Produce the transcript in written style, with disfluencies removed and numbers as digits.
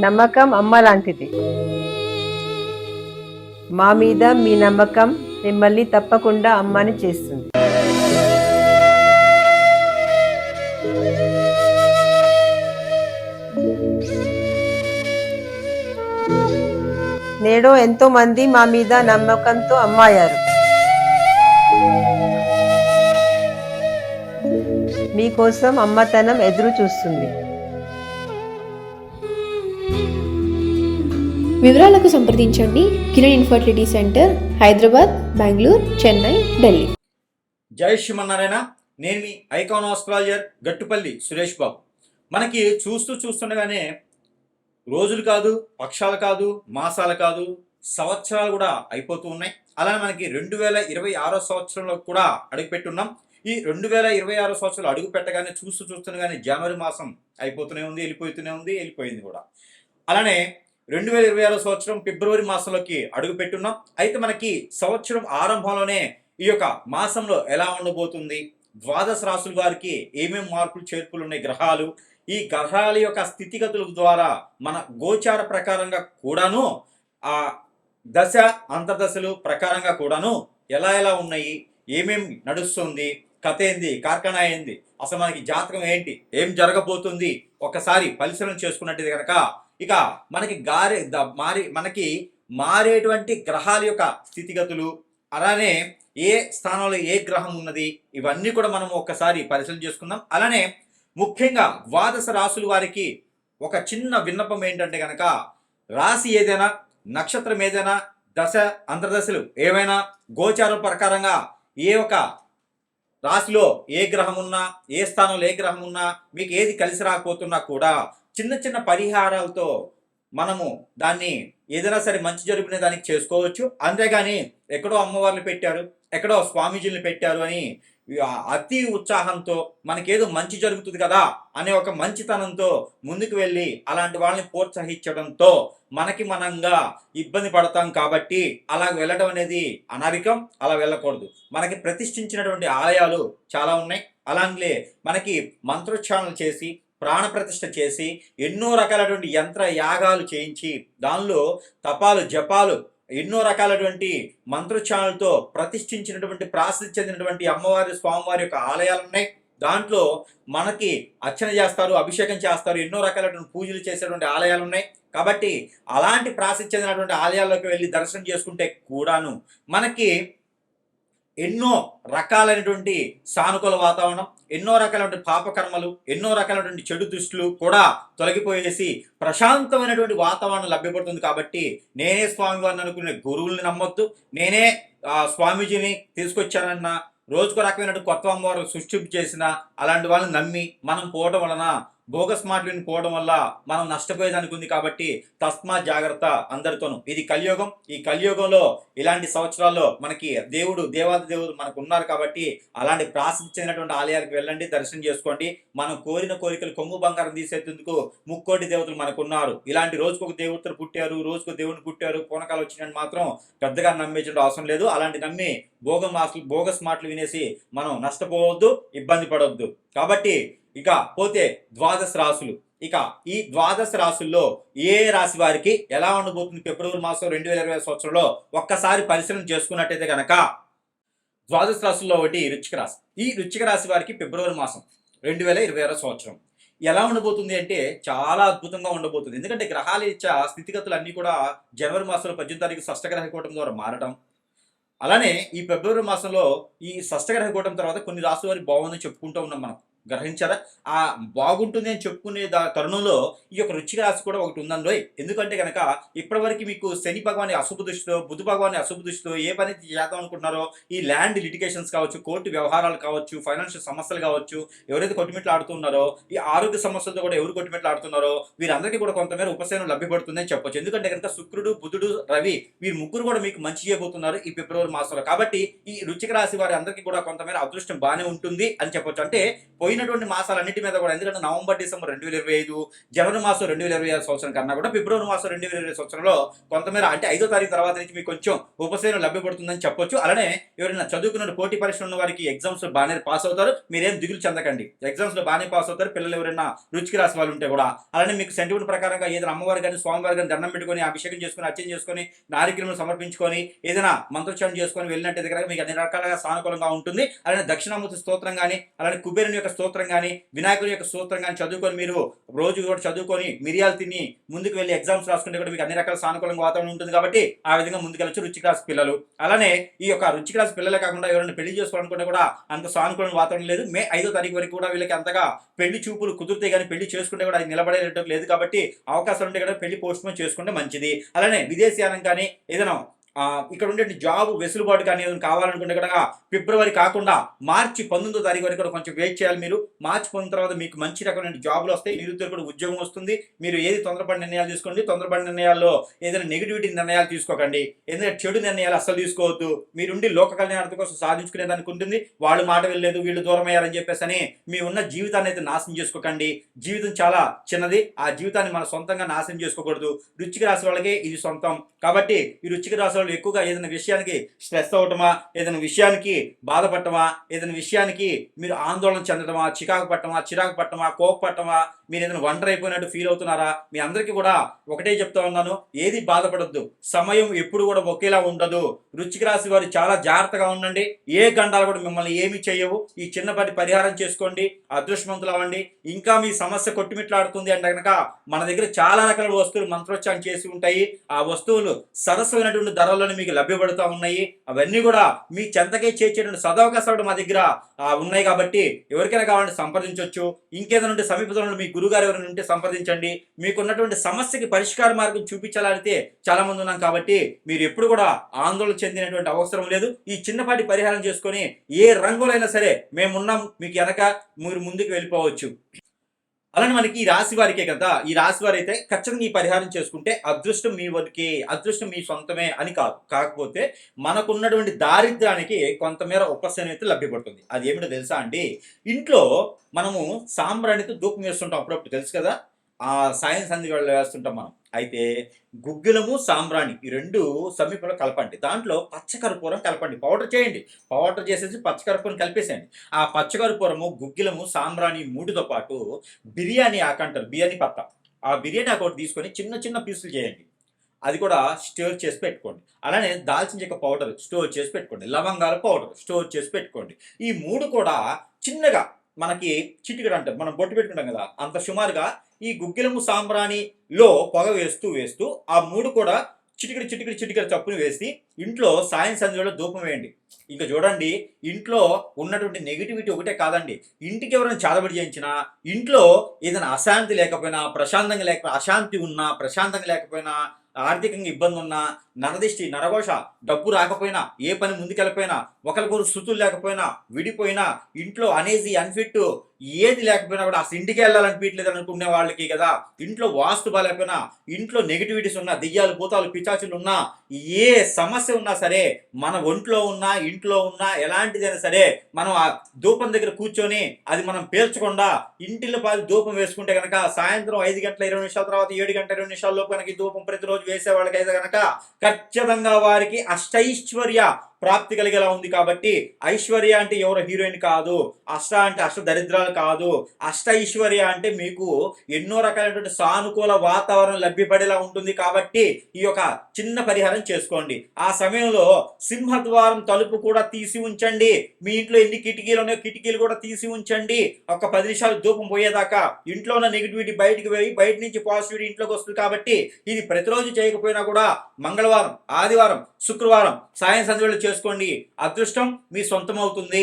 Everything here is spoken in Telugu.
నమ్మకం అమ్మ లాంటిది. మా మీద మీ నమ్మకం మిమ్మల్ని తప్పకుండా అమ్మని చేస్తుంది. నేడు ఎంతో మంది మా మీద నమ్మకంతో అమ్మాయారు. మీకోసం అమ్మతనం ఎదురు చూస్తుంది. వివరాలకు సంప్రదించండి కిరణ్ ఇన్ఫర్టిలిటీ సెంటర్, హైదరాబాద్, బెంగళూరు, చెన్నై, ఢిల్లీ. జై శ్రీమన్నారాయణ. నేను మీ ఐకాన్ ఆస్ట్రాలజర్ గట్టుపల్లి సురేష్ బాబు. మనకి చూస్తుండగానే రోజులు కాదు, పక్షాలు కాదు, మాసాలు కాదు, సంవత్సరాలు కూడా అయిపోతూ ఉన్నాయి. అలానే మనకి 2026 సంవత్సరంలో కూడా అడుగుపెట్టున్నాం. ఈ 2026 సంవత్సరాలు అడుగు పెట్టగానే చూస్తుండగానే జనవరి మాసం అయిపోతూనే ఉంది, వెళ్ళిపోయింది కూడా. అలానే 2026 సంవత్సరం ఫిబ్రవరి మాసంలోకి అడుగు పెట్టున్నాం. అయితే మనకి సంవత్సరం ఆరంభంలోనే ఈ యొక్క మాసంలో ఎలా ఉండబోతుంది, ద్వాదశ రాశుల వారికి ఏమేమి మార్పులు చేర్పులు ఉన్నాయి, గ్రహాలు, ఈ గ్రహాల యొక్క స్థితిగతుల ద్వారా మన గోచార ప్రకారంగా కూడాను, ఆ దశ అంతర్దశలు ప్రకారంగా కూడాను ఎలా ఉన్నాయి, ఏమేమి నడుస్తుంది, కథ ఏంది, కార్ఖానా ఏంది, అసలు మనకి జాతకం ఏంటి, ఏం జరగబోతుంది ఒకసారి పరిశీలన చేసుకున్నట్టు కనుక ఇక మనకి మారేటువంటి గ్రహాల యొక్క స్థితిగతులు, అలానే ఏ స్థానంలో ఏ గ్రహం ఉన్నది, ఇవన్నీ కూడా మనం ఒక్కసారి పరిశీలన చేసుకుందాం. అలానే ముఖ్యంగా ద్వాదశ రాశుల వారికి ఒక చిన్న విన్నపం ఏంటంటే కనుక, రాశి ఏదైనా, నక్షత్రం ఏదైనా, దశ అంతర్దశలు ఏవైనా గోచారం ప్రకారంగా ఏ ఒక రాశిలో ఏ గ్రహం ఉన్నా, ఏ స్థానంలో ఏ గ్రహం ఉన్నా, మీకు ఏది కలిసి రాకపోతున్నా కూడా చిన్న పరిహారాలతో మనము దాన్ని ఏదైనా సరే మంచి జరుగునే దానికి చేసుకోవచ్చు. అంతేగాని ఎక్కడో అమ్మవార్లు పెట్టారు, ఎక్కడో స్వామీజీని పెట్టారు అని అతి ఉత్సాహంతో మనకేదో మంచి జరుగుతుంది కదా అనే ఒక మంచితనంతో ముందుకు వెళ్ళి అలాంటి వాళ్ళని ప్రోత్సహించడంతో మనంగా ఇబ్బంది పడతాం. కాబట్టి అలా వెళ్ళడం అనేది అనారికం, అలా వెళ్ళకూడదు. మనకి ప్రతిష్ఠించినటువంటి ఆలయాలు చాలా ఉన్నాయి. అలాగే మనకి మంత్రోచ్చారణలు చేసి, ప్రాణ ప్రతిష్ఠ చేసి, ఎన్నో రకాలటువంటి యంత్ర యాగాలు చేయించి, దానిలో తపాలు జపాలు ఎన్నో రకాలటువంటి మంత్రోచ్చారణలతో ప్రతిష్ఠించినటువంటి ప్రాసిద్ధి చెందినటువంటి అమ్మవారి స్వామివారి యొక్క ఆలయాలు ఉన్నాయి. దాంట్లో మనకి అర్చన చేస్తారు, అభిషేకం చేస్తారు, ఎన్నో రకాలైనటువంటి పూజలు చేసేటువంటి ఆలయాలు ఉన్నాయి. కాబట్టి అలాంటి ప్రాసిద్ధి చెందినటువంటి ఆలయాల్లోకి వెళ్ళి దర్శనం చేసుకుంటే కూడాను మనకి ఎన్నో రకాలైనటువంటి సానుకూల వాతావరణం, ఎన్నో రకాలైనటువంటి పాపకర్మలు, ఎన్నో రకాలైనటువంటి చెడు దృష్టిలు కూడా తొలగిపోయేసి ప్రశాంతమైనటువంటి వాతావరణం లభ్యపడుతుంది. కాబట్టి నేనే స్వామివారిని అనుకునే గురువుల్ని నమ్మొద్దు, నేనే స్వామీజీని తీసుకొచ్చానన్న, రోజుకో రకమైనటువంటి కొత్త అమ్మవారు సృష్టి చేసిన అలాంటి వాళ్ళని నమ్మి మనం పోవడం వలన, బోగస్ మాటలను పోవడం వల్ల మనం నష్టపోయేదానికి ఉంది. కాబట్టి తస్మా జాగ్రత్త అందరితోనూ. ఇది కలియుగం. ఈ కలియుగంలో ఇలాంటి సంవత్సరాల్లో మనకి దేవాది దేవుడు మనకు ఉన్నారు. కాబట్టి అలాంటి ప్రాసిద్ధి చెందినటువంటి ఆలయాలకు వెళ్ళండి, దర్శనం చేసుకోండి. మనం కోరిన కోరికలు కొంగు బంగారం తీసేందుకు ముక్కోటి దేవతలు మనకు ఉన్నారు. ఇలాంటి రోజుకొక దేవతలు పుట్టారు, రోజుకు దేవుని పుట్టారు, పూనకాలు వచ్చినట్టు మాత్రం పెద్దగా నమ్మేయడం అవసరం లేదు. అలాంటి నమ్మి బోగస్ మాటలు వినేసి మనం నష్టపోవద్దు, ఇబ్బంది పడవద్దు. కాబట్టి ఇక పోతే ద్వాదశ రాశులు. ఇక ఈ ద్వాదశ రాశుల్లో ఏ రాశి వారికి ఎలా ఉండబోతుంది ఫిబ్రవరి మాసం 2020 సంవత్సరంలో ఒక్కసారి పరిశీలన చేసుకున్నట్టయితే కనుక, ద్వాదశ రాశుల్లో ఒకటి వృశ్చిక రాశి. ఈ వృశ్చిక రాశి వారికి ఫిబ్రవరి మాసం 2026 సంవత్సరం ఎలా ఉండబోతుంది అంటే చాలా అద్భుతంగా ఉండబోతుంది. ఎందుకంటే గ్రహాల ఇచ్చా స్థితిగతులు అన్నీ కూడా జనవరి మాసంలో 18వ తారీఖు షష్టగ్రహ కూటమి ద్వారా మారడం, అలానే ఈ ఫిబ్రవరి మాసంలో ఈ షష్టగ్రహ కూటమి తర్వాత కొన్ని రాశుల వారికి బాగుందని చెప్పుకుంటూ ఉన్నాం. మనం గ్రహించారా? ఆ బాగుంటుంది అని చెప్పుకునే తరుణంలో ఈ యొక్క వృశ్చిక రాశి కూడా ఒకటి ఉందండి. ఎందుకంటే కనుక ఇప్పటివరకు మీకు శని భగవాని అశుభ దృష్టిలో, బుధ భగవాని అశుభ దృష్టిలో ఏ పని చేద్దాం అనుకుంటున్నారో, ఈ ల్యాండ్ లిటిగేషన్స్ కావచ్చు, కోర్టు వ్యవహారాలు కావచ్చు, ఫైనాన్షియల్ సమస్యలు కావచ్చు, ఎవరైతే కొట్టుమిట్లు ఆడుతున్నారో, ఈ ఆరోగ్య సమస్యలతో కూడా ఎవరు కొట్టుమిట్లు ఆడుతున్నారో వీరందరికీ కూడా కొంతమేర ఉపశమనం లభ్యపడుతుందని చెప్పొచ్చు. ఎందుకంటే కనుక శుక్రుడు, బుధుడు, రవి వీరు ముగ్గురు కూడా మీకు మంచి చేయబోతున్నారు ఈ ఫిబ్రవరి మాసంలో. కాబట్టి ఈ వృశ్చిక రాశి వారి అందరికీ కూడా కొంతమేర అదృష్టం బాగానే ఉంటుంది అని చెప్పొచ్చు. అంటే పోయినటువంటి మాసాలన్నిటి మీద కూడా, ఎందుకంటే నవంబర్ డిసెంబర్ 2025, జనవరి మాసం 2026 సంవత్సరం కన్నా కూడా ఫిబ్రవరి మాసం 2020 సంవత్సరంలో కొంతమేర అంటే 5వ తారీఖు తర్వాత నుంచి మీకు కొంచెం ఉపశమనం లభ్యపడుతుందని చెప్పొచ్చు. అలానే ఎవరైనా చదువుకున్న పోటీ పరీక్షలు ఉన్న వారికి ఎగ్జామ్స్ బాగానే పాస్ అవుతారు. మీరేం దిగులు చెందకండి, ఎగ్జామ్స్ లో బాగానే పాస్ అవుతారు. పిల్లలు ఎవరైనా రుచికి రాసి వాళ్ళు ఉంటే కూడా. అలానే మీకు సెంటిమెంట్ ప్రకారంగా ఏదైనా అమ్మవారు కానీ స్వామివారి కానీ దండం పెట్టుకొని అభిషేకం చేసుకొని అర్చన చేసుకొని నారికలను సమర్పించుకొని ఏదైనా మంత్రోచ్చారణ చేసుకొని వెళ్ళినట్టు దగ్గర మీకు అన్ని రకాలుగా సానుకూలంగా ఉంటుంది. అలానే దక్షిణామూర్తి స్తోత్రం కానీ, అలానే కుబేరుని యొక్క స్తోత్రం కానీ, వినాయకుని యొక్క స్తోత్రం కానీ చదువుకొని మీరు రోజు కూడా చదువుకొని మిరియాలు తిని ముందుకు వెళ్ళి ఎగ్జామ్స్ రాసుకుంటే కూడా మీకు అన్ని రకాల సానుకూలంగా వాతావరణం ఉంటుంది. కాబట్టి ఆ విధంగా ముందుకెళ్ళచ్చు రుచికి రాసి పిల్లలు. అలానే ఈ యొక్క రుచికి రాసి పిల్లలే కాకుండా ఎవరైనా పెళ్లి చేసుకోవాలనుకుంటే కూడా అంత సానుకూలమైన వాతావరణం లేదు. మే 5వ తారీఖు వరకు కూడా వీళ్ళకి అంతగా పెళ్లి చూపులు కుదిరితే కానీ పెళ్లి చేసుకుంటే కూడా అది నిలబడేటట్టు లేదు. కాబట్టి అవకాశాలు ఉంటే కూడా పెళ్లి పోస్ట్పోన్ చేసుకుంటే మంచిది. అలానే విదేశీయానం కానీ ఏదైనా ఇక్కడ ఉండే జాబ్ వెసులుబాటు కానీ ఏదైనా కావాలనుకుంటే కూడా ఫిబ్రవరి కాకుండా మార్చి 19వ తారీఖు వరకు కూడా కొంచెం వెయిట్ చేయాలి. మీరు మార్చి 19 తర్వాత మీకు మంచి రకమైన జాబులు వస్తాయి, నిరుద్యోగులకు ఉద్యోగం వస్తుంది. మీరు ఏది తొందరపడి నిర్ణయాలు తీసుకోండి. తొందరపడి నిర్ణయాల్లో ఏదైనా నెగిటివిటీ నిర్ణయాలు తీసుకోకండి. ఎందుకంటే చెడు నిర్ణయాలు అస్సలు తీసుకోవద్దు. మీరుండి లోక కళ్యాణార్థం కోసం సాధించుకునే దానికి ఉంటుంది. వాళ్ళు మాట వెళ్ళలేదు, వీళ్ళు దూరం అయ్యారని చెప్పేసి అని మీ ఉన్న జీవితాన్ని అయితే నాశనం చేసుకోకండి. జీవితం చాలా చిన్నది, ఆ జీవితాన్ని మన సొంతంగా నాశనం చేసుకోకూడదు. రుచికి రాసే వాళ్ళకి ఇది సొంతం. కాబట్టి ఈ రుచికి రాసే వాళ్ళు ఎక్కువగా ఏదైనా విషయానికి స్ట్రెస్ అవటమా, ఏదైనా విషయానికి బాధపడటమా, ఏదైనా విషయానికి మీరు ఆందోళన చెందటమా, చిరాకు పట్టమా, కోపపట్టమా, మీరు ఏదైనా ఒంటరి అయిపోయినట్టు ఫీల్ అవుతున్నారా? మీ అందరికీ కూడా ఒకటే చెప్తా ఉన్నాను, ఏది బాధపడద్దు. సమయం ఎప్పుడు కూడా ఒకేలా ఉండదు. రుచికి రాసి వారు చాలా జాగ్రత్తగా ఉండండి. ఏ గండాలు కూడా మిమ్మల్ని ఏమి చేయవు. ఈ చిన్నపాటి పరిహారం చేసుకోండి, అదృష్టవంతులు అవ్వండి. ఇంకా మీ సమస్య కొట్టుమిట్లాడుతుంది అంటే కనుక మన దగ్గర చాలా రకాల వస్తువులు మంత్రోచ్చారణ చేసి ఉంటాయి. ఆ వస్తువులు సరసమైనటువంటి ధరలను మీకు లభ్యపడుతూ ఉన్నాయి. అవన్నీ కూడా మీ చెంతకే చేర్చేటువంటి సదవకాశాలు మా దగ్గర ఉన్నాయి. కాబట్టి ఎవరికైనా కావాలంటే సంప్రదించవచ్చు. ఇంకేదైనా ఉంటే సమీపంలో మీ గురుగారు ఎవరైనా ఉంటే సంప్రదించండి. మీకున్నటువంటి సమస్యకి పరిష్కార మార్గం చూపించాలంటే చాలా మంది ఉన్నాం. కాబట్టి మీరు ఎప్పుడు కూడా ఆందోళన చెందినటువంటి అవసరం లేదు. ఈ చిన్నపాటి పరిహారం చేసుకొని ఏ రంగులైనా సరే మేమున్నాం మీకు వెనక, మీరు ముందుకు వెళ్ళిపోవచ్చు. అలానే మనకి ఈ రాశి వారికే కదా, ఈ రాశి వారు అయితే ఖచ్చితంగా ఈ పరిహారం చేసుకుంటే అదృష్టం మీ వరకే, అదృష్టం మీ సొంతమే అని కాదు. కాకపోతే మనకున్నటువంటి దారిద్ర్యానికి కొంతమేర ఉపశమనం అయితే లభ్యపడుతుంది. అది ఏమిటో తెలుసా అండి? ఇంట్లో మనము సాంబ్రాణితో ధూపం వేస్తుంటాం అప్పుడప్పుడు, తెలుసు కదా. సాయం సంధి వేస్తుంటాం మనం. అయితే గుగ్గిలము సాంబ్రాణి ఈ రెండు సమీపంలో కలపండి. దాంట్లో పచ్చకర్పూరం కలపండి, పౌడర్ చేయండి. పౌడర్ చేసేసి పచ్చకర్పూరం కలిపేసేయండి. ఆ పచ్చకర్పూరము, గుగ్గిలము, సాంబ్రాణి 3తో పాటు బిర్యానీ ఆకంటారు, బిర్యానీ పత్త, ఆ బిర్యానీ ఆకు తీసుకొని చిన్న చిన్న పీసులు చేయండి. అది కూడా స్టోర్ చేసి పెట్టుకోండి. అలానే దాల్చిన చెక్క పౌడర్ స్టోర్ చేసి పెట్టుకోండి. లవంగాల పౌడర్ స్టోర్ చేసి పెట్టుకోండి. ఈ 3 కూడా చిన్నగా మనకి చిటికెడు అంటారు, మనం బొట్టు పెట్టుకుంటాం కదా, అంత సుమారుగా ఈ గుగ్గిలము సాంబ్రాణిలో పొగ వేస్తూ ఆ 3 కూడా చిటికెడు చప్పును వేసి ఇంట్లో సాయం సంధ్యలో ధూపం వేయండి. ఇంకా చూడండి, ఇంట్లో ఉన్నటువంటి నెగిటివిటీ ఒకటే కాదండి, ఇంటికి ఎవరైనా చాదబడి చేయించినా, ఇంట్లో ఏదైనా అశాంతి లేకపోయినా, అశాంతి ఉన్నా, ప్రశాంతంగా లేకపోయినా, ఆర్థికంగా ఇబ్బంది ఉన్నా, నరదిష్టి, నరఘోష, డబ్బు రాకపోయినా, ఏ పని ముందుకెళ్ళిపోయినా, ఒకరికొకరు శృతులు లేకపోయినా, విడిపోయినా, ఇంట్లో అనేజీ, అన్ఫిట్ ఏది లేకపోయినా కూడా అసలు ఇంటికి వెళ్ళాలనిపించలేదు అనుకునే వాళ్ళకి కదా, ఇంట్లో వాస్తు బాగాలేకపోయినా, ఇంట్లో నెగిటివిటీస్ ఉన్నా, దెయ్యాలు, భూతాలు, పిచాచులు ఉన్నా, ఏ సమస్య ఉన్నా సరే, మన ఒంట్లో ఉన్నా, ఇంట్లో ఉన్నా, ఎలాంటిదైనా సరే, మనం ఆ ధూపం దగ్గర కూర్చొని అది మనం పేర్చకుండా ఇంటిలో పాది ధూపం వేసుకుంటే కనుక సాయంత్రం 5 గంటల 20 నిమిషాల తర్వాత 7 గంటల 20 నిమిషాల లోపు కనుక ఈ ధూపం ప్రతిరోజు వేసే వాళ్ళకైతే కనుక ఖచ్చితంగా వారికి అష్టైశ్వర్య ప్రాప్తి కలిగేలా ఉంది. కాబట్టి ఐశ్వర్య అంటే ఎవరో హీరోయిన్ కాదు, అష్ట అంటే అష్ట దరిద్రాలు కాదు, అష్ట ఐశ్వర్య అంటే మీకు ఎన్నో రకాలైనటువంటి సానుకూల వాతావరణం లభ్యపడేలా ఉంటుంది. కాబట్టి ఈ యొక్క చిన్న పరిహారం చేసుకోండి. ఆ సమయంలో సింహద్వారం తలుపు కూడా తీసి ఉంచండి. మీ ఇంట్లో ఎన్ని కిటికీలు ఉన్నాయో కిటికీలు కూడా తీసి ఉంచండి. ఒక 10 నిమిషాలు ధూపం పోయేదాకా ఇంట్లో ఉన్న నెగిటివిటీ బయటికి పోయి బయట నుంచి పాజిటివిటీ ఇంట్లోకి వస్తుంది. కాబట్టి ఇది ప్రతిరోజు చేయకపోయినా కూడా మంగళవారం, ఆదివారం, శుక్రవారం సాయం సంధ్యలో చేసుకోండి. అదృష్టం మీ సొంతం అవుతుంది.